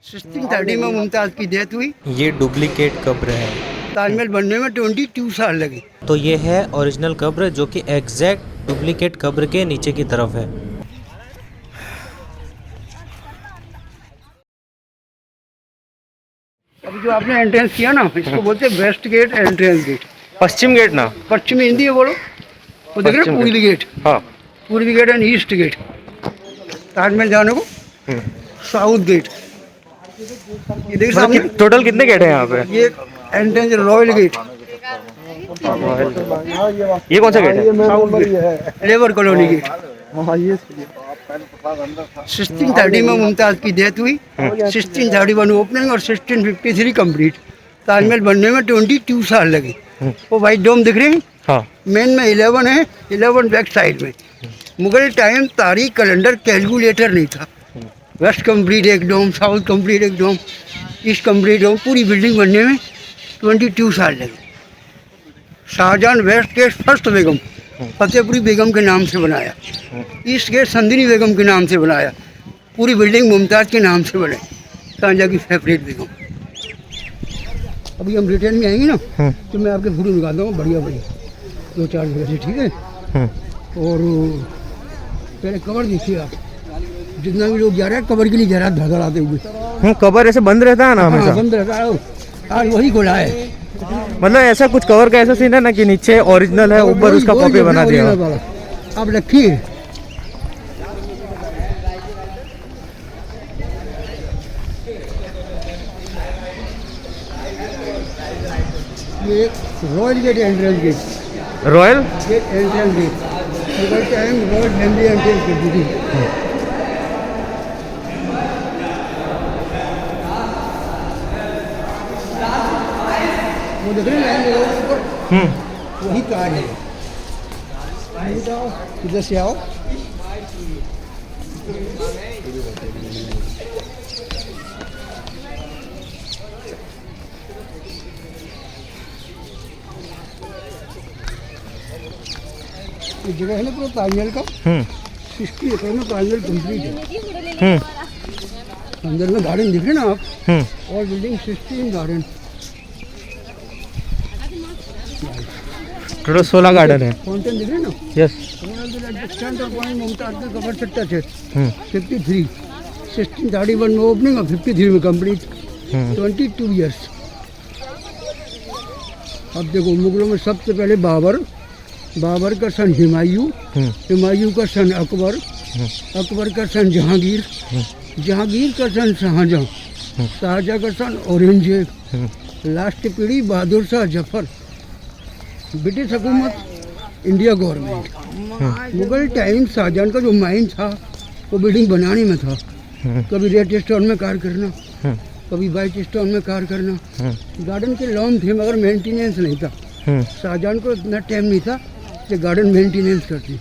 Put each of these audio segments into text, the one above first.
1630 में मुमताज़ की डेथ हुई। ये डुप्लीकेट कब्र है। ताजमहल बनने में 22 साल लगे। तो ये है ओरिजिनल कब्र जो कि एग्जैक्ट डुप्लीकेट कब्र के नीचे की तरफ है। अभी जो आपने एंट्रेंस किया ना, इसको बोलते हैं वेस्ट गेट, एंट्रेंस गेट। पश्चिम गेट ना, पश्चिमी हिंदी है बोलो। वो देख रहे पश्चिम हो पूर्वी गेट, हाँ। पूर्वी gate and east gate. Taj Mahal जाने को साउथ गेट। ये देखिए सामने टोटल कितने गेट है यहाँ पे? ये एंट्रेंस रॉयल गेट। ये कौन सा गेट है? South gate, labour colony gate. 1630 में मुमताज़ की डेथ हुई। 1631 ओपनिंग और 1653 कंप्लीट। ताजमहल बनने में 22 साल लगे। वो वाइट डोम दिख रहे हैं, हाँ। मेन में 11 है, 11 बैक साइड में। मुगल टाइम तारीख कैलेंडर कैलकुलेटर नहीं था। वेस्ट कंप्लीट एक डोम, साउथ कंप्लीट एक डोम, ईस्ट कंप्लीट डोम। पूरी बिल्डिंग बनने में 22 साल लगे। शाहजहां वेस्ट गेट फर्स्ट बेगम फतेहपुरी बेगम के नाम से बनाया। ईस्ट गेट संदिनी बेगम के नाम से बनाया। पूरी बिल्डिंग मुमताज़ के नाम से बनाई, शाहजहां की फेवरेट बेगम। अभी हम रिटर्न में आएंगे ना, तो मैं आपके फोटो निकालता हूँ बढ़िया बढ़िया 2-4 जगह से, ठीक है। और पहले कवर देखिए आप, जितना भी लोग जा रहे हैं कवर के लिए जा रहा है धड़धड़ आते हुए। कवर ऐसे बंद रहता है ना हमेशा? बंद रहता है, आज वही खुला है। मतलब ऐसा कुछ कवर का ऐसा सीन है ना कि नीचे ओरिजिनल है, ऊपर उसका कॉपी बना दिया। आप रखिए। ये royal gate entrance gate, royal gate entrance gate. Mughal time royal family entrance gate थी। वो देख रहे हैं लाइन लगा ऊपर, वही ताज है। इधर से आओ। ये जगह है ना पूरा ताजमहल का, 60 एकड़ में ताजमहल कंप्लीट है। अंदर में गार्डन दिख रहे ना आप, और बिल्डिंग 16 गार्डन, टोटल 16 गार्डन है। फाउंटेन दिख रहे ना। यस। सेंटर पॉइंट मुमताज़ के कवर सट्टा थे 53, 1631 में ओपनिंग और 53 में कंप्लीट, 22 ईयर्स। अब देखो मुगलों में सबसे पहले बाबर, बाबर का सन हुमायूं, हुमायूं का सन अकबर, अकबर का सन जहांगीर, जहांगीर का सन शाहजहां, शाहजहां का सन औरंगजेब, लास्ट पीढ़ी बहादुर शाह जफर, ब्रिटिश हुकूमत, India government. Mughal time Shah Jahan का जो माइंड था वो बिल्डिंग बनाने में था। कभी रेड स्टोन में कार्य करना, कभी वाइट स्टोन में कार्य करना। गार्डन के लॉन थे मगर मेंटेनेंस नहीं था। शाहजहां को इतना टाइम नहीं था कि गार्डन मेंटेनेंस करती।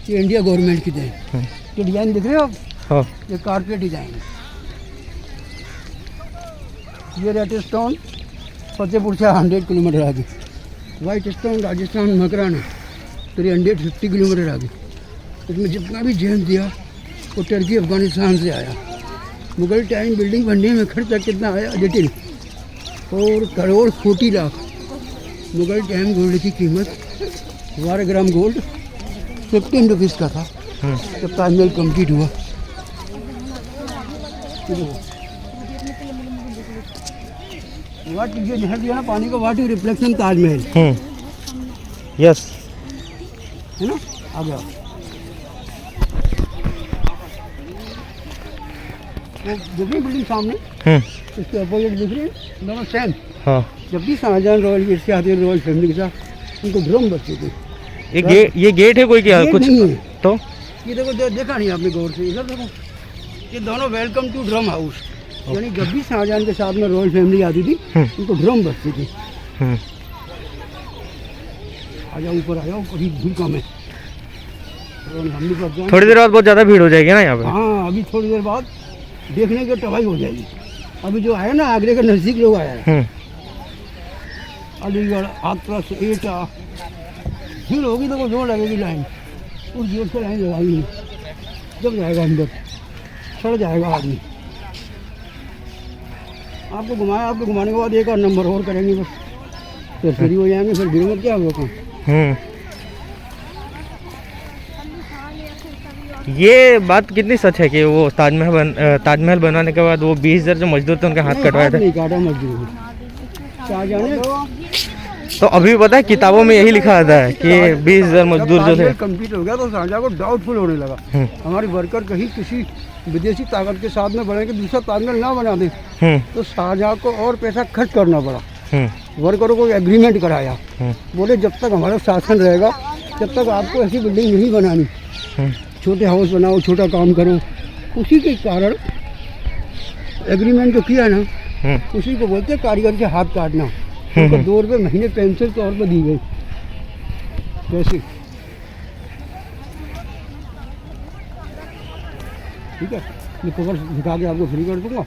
ये इंडिया गवर्नमेंट की देन। ये डिज़ाइन दिख रहे हो आप, ये कारपेट डिज़ाइन। ये रेड स्टोन फतेहपुर से 100 किलोमीटर आगे, white stone Rajasthan Makrana 350 kilometre आगे। इसमें जितना भी जेम दिया वो टर्की अफगानिस्तान से आया। मुगल टाइम बिल्डिंग बनने में खर्चा कितना आया detail, 4 crore 40 lakh. Mughal time gold की कीमत 12 ग्राम गोल्ड 15 रुपीज़ का था जब ताजमहल कंप्लीट हुआ। वाट ये जहर दिया ना पानी का, वाट रिफ्लेक्शन ताजमहल। यस है ना, आ गया। वो देखिए बिल्डिंग सामने, इसके अपोजिट दिख रही है, दोनों सेम। जब भी शाहजहां रॉयल गेट से आते हैं रॉयल फैमिली के साथ, उनको ड्रम बजते थे। ये गेट है कोई क्या? गेट कुछ नहीं है। तो ये देखो देखा नहीं आपने गौर से, इधर देखो, ये दोनों वेलकम टू ड्रम हाउस। यानी जब भी शाहजहां के साथ में रॉयल फैमिली आती थी उनको ड्रम बजती थी। आ जाओ ऊपर आ जाओ, अभी भीड़ कम है। थोड़ी देर बाद बहुत ज़्यादा भीड़ हो जाएगी ना यहाँ पे। हाँ, अभी थोड़ी देर बाद देखने की तबाही हो जाएगी। अभी जो आया ना आगरे के नज़दीक लोग आया है, अलीगढ़, हाथरस, एटा, भीड़ होगी तो जोर लगेगी लाइन। उस गेट से लाइन लगाई नहीं, जब जाएगा अंदर सड़ जाएगा आदमी। आपको घुमाया, आपको घुमाने के बाद एक और नंबर और करेंगे बस, फिर फ्री हो जाएंगे, फिर भीड़ में क्या होगा काम। ये बात कितनी सच है कि वो ताजमहल बनाने के बाद वो 20,000 जो मजदूर थे उनके हाथ कटवाए थे? नहीं काटा मजदूर ने, शाहजहाँ ने। तो अभी पता है किताबों में यही लिखा आता है कि 20,000 मजदूर जो थे। कंप्लीट हो गया तो शाहजहाँ को डाउटफुल होने लगा, हमारी वर्कर कहीं किसी विदेशी ताकत के साथ में बढ़े कि दूसरा ताजमहल ना बना दे, तो शाहजहाँ को और पैसा खर्च करना पड़ा। वर्करों को एग्रीमेंट कराया, बोले जब तक हमारा शासन रहेगा जब तक आपको ऐसी बिल्डिंग नहीं बनानी, छोटे हाउस बनाओ, छोटा काम करो। उसी के कारण एग्रीमेंट जो किया ना, उसी को बोलते हैं कारीगर के हाथ काटना। उनको 2 रुपये महीने पेंशन तौर पर दी गई पैसे, ठीक है। ये कवर दिखा के आपको फ्री कर दूंगा,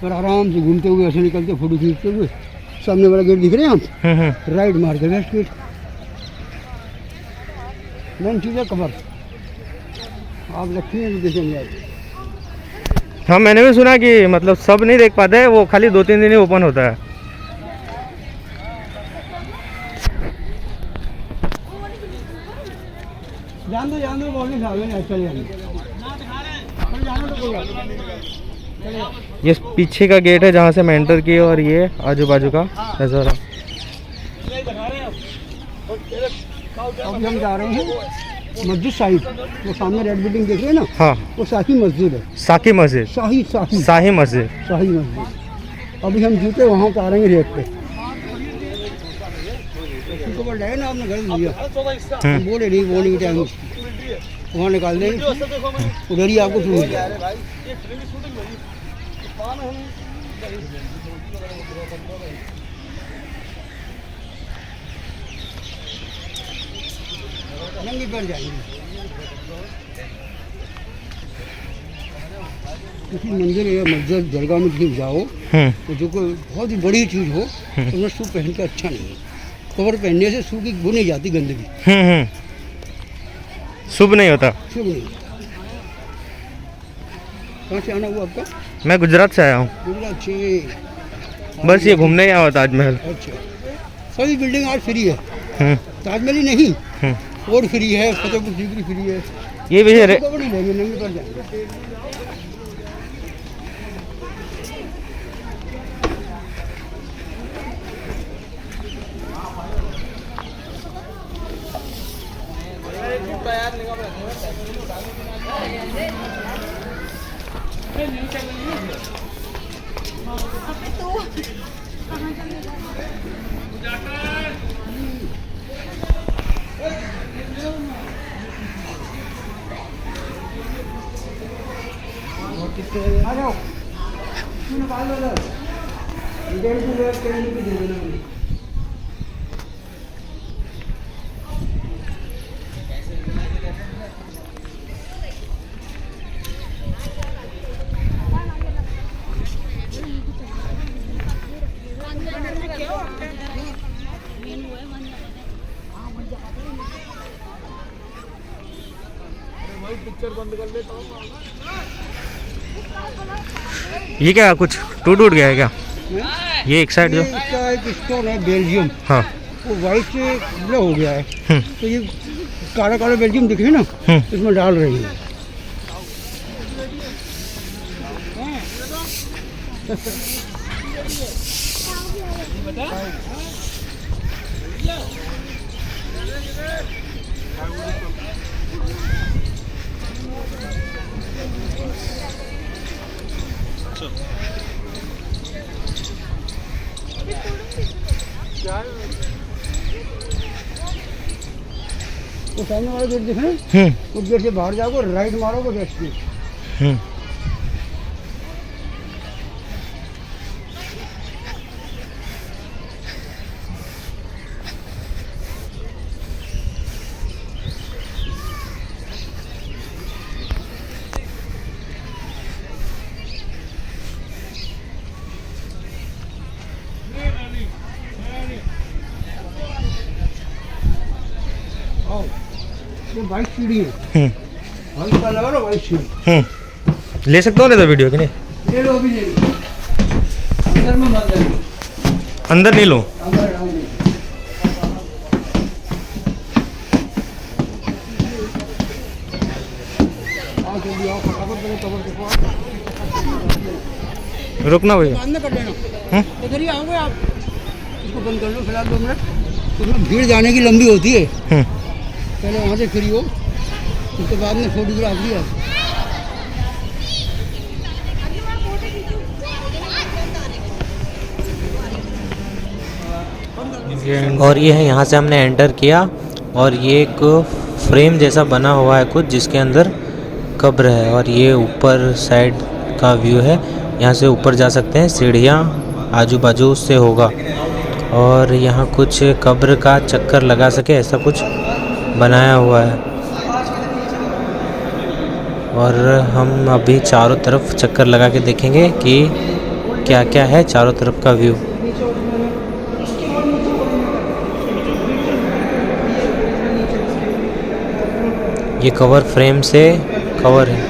पर आराम से घूमते हुए ऐसे निकलते फोटो खींचते हुए। सामने वाला गेट दिख रहे हैं आप, राइट मार के लेफ्ट गेट, मेन चीज़ है कवर। आप रखिए तो देखेंगे। हाँ, मैंने भी सुना कि मतलब सब नहीं देख पाते हैं, वो खाली 2-3 दिन ही ओपन होता है। जान दो बोलने सामने चले जाएंगे। ये पीछे का गेट है जहाँ से मैं एंटर किया, और ये आजू बाजू का नज़ारा। अभी हम जा रहे हैं मस्जिद साहिब, वो सामने रेड बिल्डिंग देख रहे हैं ना, हाँ, वो शाही मस्जिद है। साकी मस्जिद, शाही शाही मस्जिद, शाही मस्जिद। अभी हम जूते वहाँ उतारेंगे रेट पे। ना आपने घर लिया, बोले नहीं वो नहीं टाइम वहाँ निकाल देंगे, उधर ही आपको मिल जाएगा। नंगी पड़ जाएंगे। किसी मंदिर या मस्जिद दरगाह में कहीं जाओ तो जो कोई बहुत ही बड़ी चीज़ हो तो उसमें शू पहन के अच्छा नहीं है। कवर पहनने से शू की वो नहीं जाती गंदगी, शुभ नहीं होता। शुभ नहीं। कहाँ से आना हुआ आपका? मैं गुजरात से आया हूँ, गुजरात से। बस ये घूमने ही आया ताजमहल। अच्छा, सभी बिल्डिंग आज फ्री है, ताजमहल ही नहीं और फ्री है, फतेहपुर सीकरी फ्री है। ये भी है कवर नहीं लेंगे, नंगे पर जाएंगे। आ जाओ, निकाल लो सर, 1.5 ट्रेन भी दे देना मुझे। ये क्या कुछ टूट गया है क्या? ये एक साइड जो इसका एक स्टोन है बेल्जियम, हाँ, वो वाइट से ब्लू हो गया है, तो ये काला काला बेल्जियम दिख रहे हैं ना, इसमें डाल रही है। तो सामने वाला गेट दिख रहे हैं, उस गेट से बाहर जाओगे, राइट मारोगे, लेफ्ट में। ये वाइट सीढ़ी है, वाइट का लगा लो, वाइट सीढ़ी ले सकते हो ना तो वीडियो की नहीं? ले लो, अभी ले लो। अंदर में मत जाइए, अंदर नहीं लो। अंदर आऊंगी। आओ जल्दी आओ, फटाफट पहले कवर देखो। रुकना भैया। बाद में कर लेना। इधर ही आओगे आप, इसको बंद कर लो फिलहाल 2 मिनट। उसमें भीड़ जाने की लंबी होती है, पहले वहाँ से फ्री हो, उसके बाद में फोटोग्राफ लिया। और ये है, यहाँ से हमने एंटर किया और ये एक फ्रेम जैसा बना हुआ है कुछ, जिसके अंदर कब्र है। और ये ऊपर साइड का व्यू है, यहाँ से ऊपर जा सकते हैं, सीढ़ियाँ आजू बाजू से होगा। और यहाँ कुछ कब्र का चक्कर लगा सके ऐसा कुछ बनाया हुआ है। और हम अभी चारों तरफ चक्कर लगा के देखेंगे कि क्या क्या है चारों तरफ का व्यू। ये कवर फ्रेम से कवर है।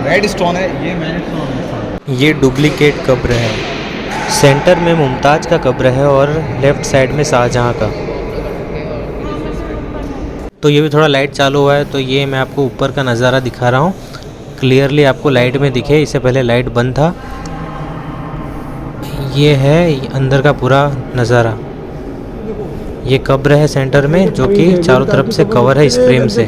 रेड स्टोन है, ये मैंने स्टोन है। ये डुप्लीकेट कब्र है। सेंटर में मुमताज़ का कब्र है और लेफ़्ट साइड में शाहजहाँ का। तो ये भी थोड़ा लाइट चालू हुआ है, तो ये मैं आपको ऊपर का नज़ारा दिखा रहा हूँ, क्लियरली आपको लाइट में दिखे। इससे पहले लाइट बंद था। ये है अंदर का पूरा नज़ारा। ये कब्र है सेंटर में, जो कि चारों तरफ से कवर है इस फ्रेम से।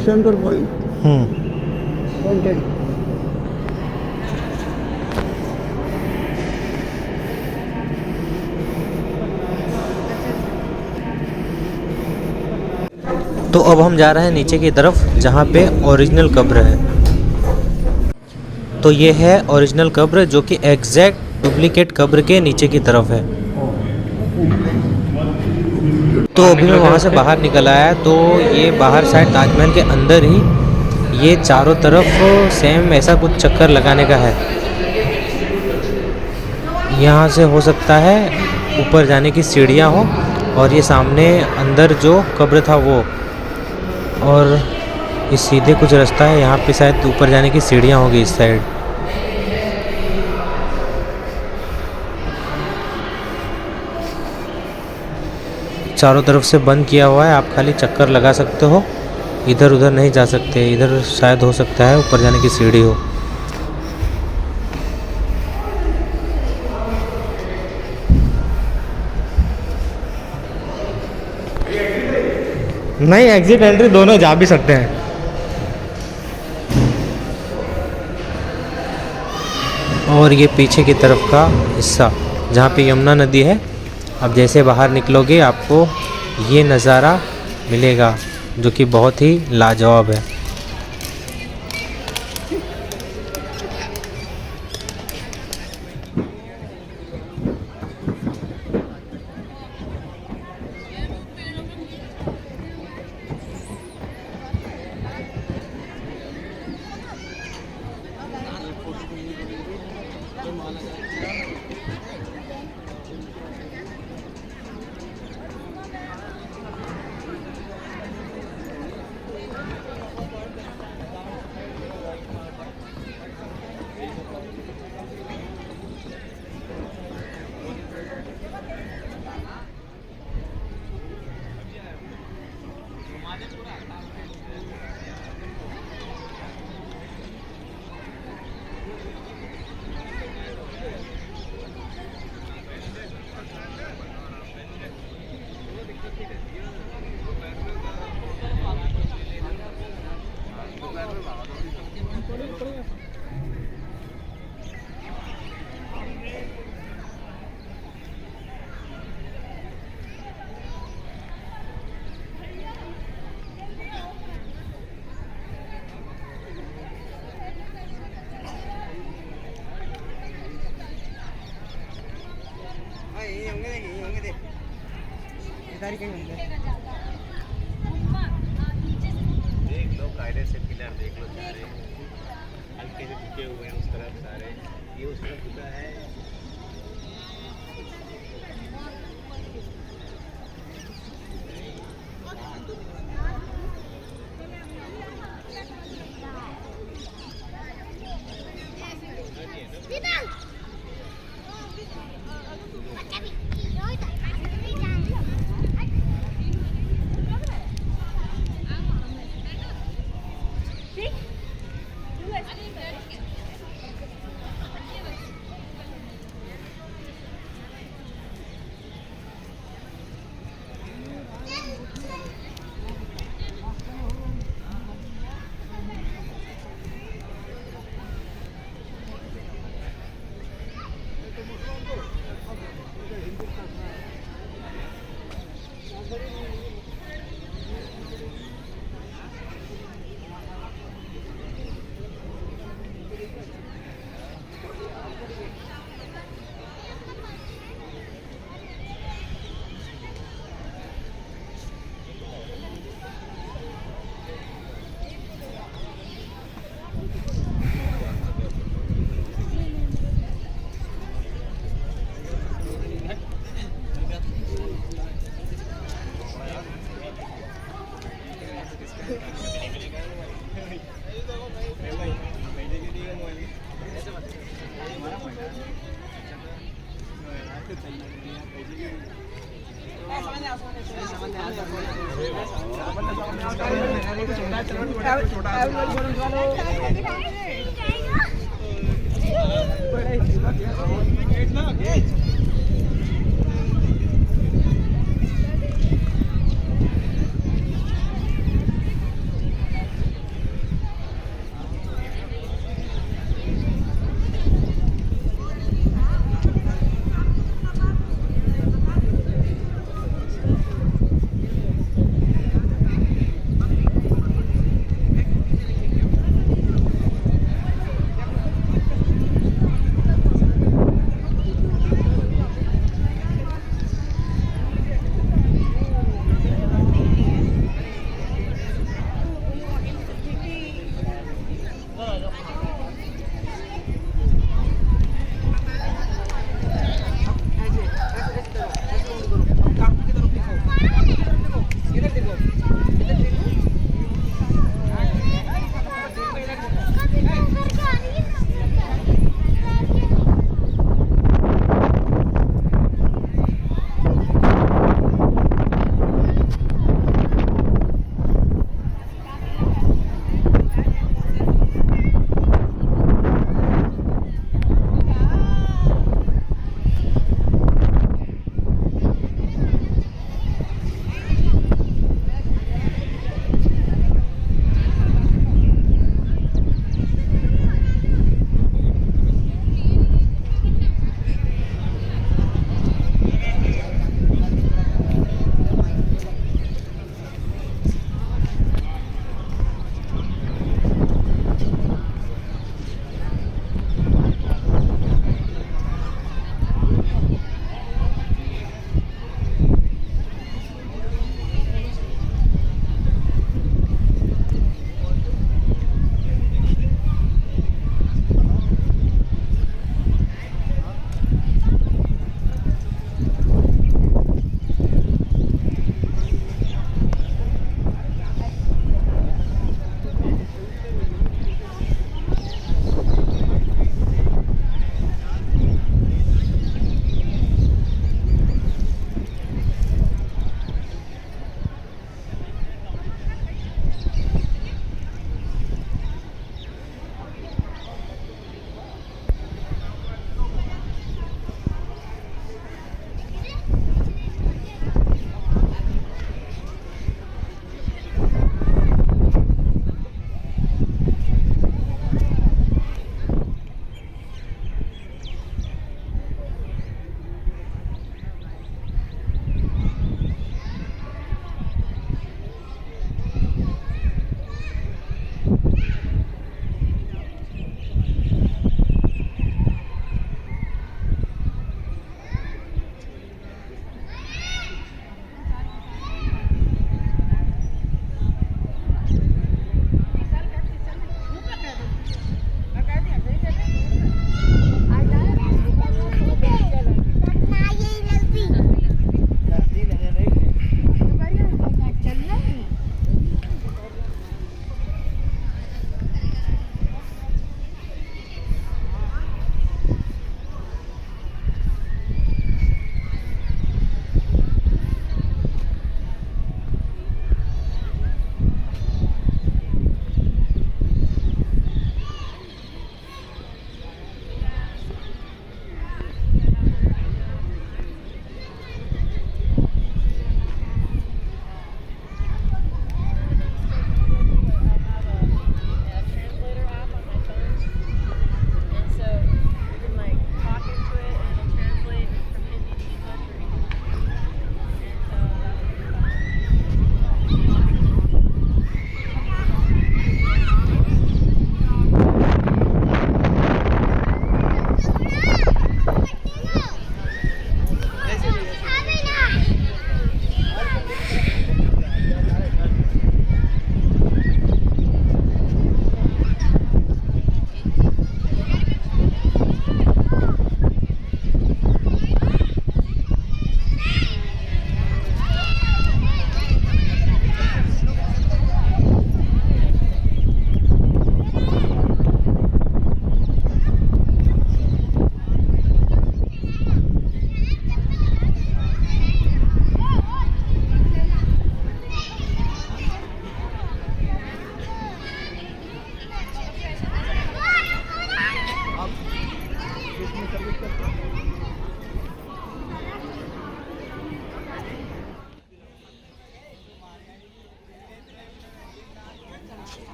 तो अब हम जा रहे हैं नीचे की तरफ, जहाँ पे ओरिजिनल कब्र है। तो ये है ओरिजिनल कब्र, जो कि एग्जैक्ट डुप्लीकेट कब्र के नीचे की तरफ है। तो अभी मैं वहाँ से बाहर निकल आया, तो ये बाहर साइड ताजमहल के अंदर ही ये चारों तरफ सेम ऐसा कुछ चक्कर लगाने का है। यहाँ से हो सकता है ऊपर जाने की सीढ़ियाँ हो, और ये सामने अंदर जो कब्र था वो, और इस सीधे कुछ रास्ता है, यहाँ पे शायद ऊपर जाने की सीढ़ियाँ होगी इस साइड। चारों तरफ से बंद किया हुआ है, आप खाली चक्कर लगा सकते हो, इधर उधर नहीं जा सकते। इधर शायद हो सकता है ऊपर जाने की सीढ़ी हो। नहीं, एग्जिट एंट्री दोनों जा भी सकते हैं। और ये पीछे की तरफ का हिस्सा, जहाँ पे यमुना नदी है, अब जैसे बाहर निकलोगे आपको ये नज़ारा मिलेगा, जो कि बहुत ही लाजवाब है। देख लो कायदे से पिलर, देख लो सारे हल्के से झुके हुए हैं उस तरफ सारे, ये उस तरफ झुका है।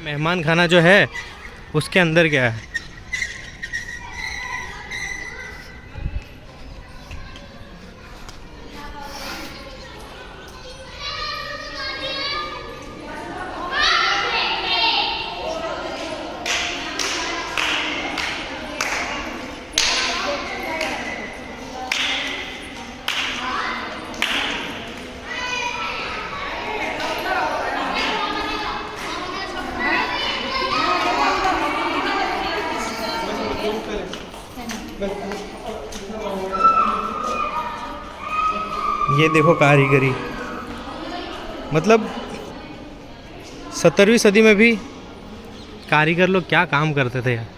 मेहमान खाना जो है उसके अंदर क्या है? ये देखो कारीगरी, मतलब 17वीं सदी में भी कारीगर लोग क्या काम करते थे यार।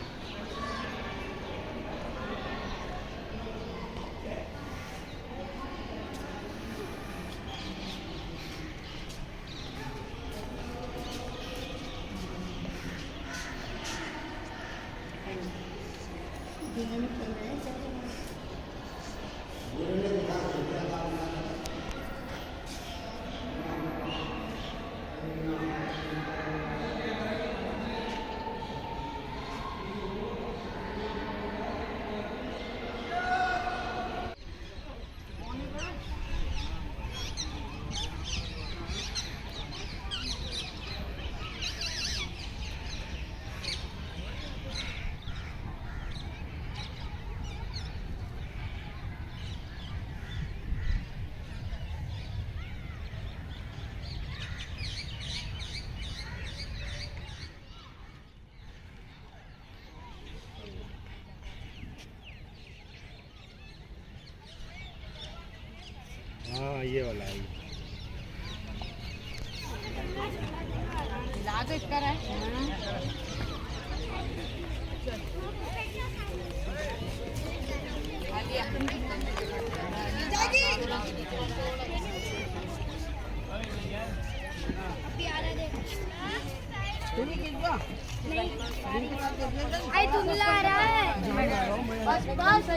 वाला है आई धुंधला आ रहा है बस बस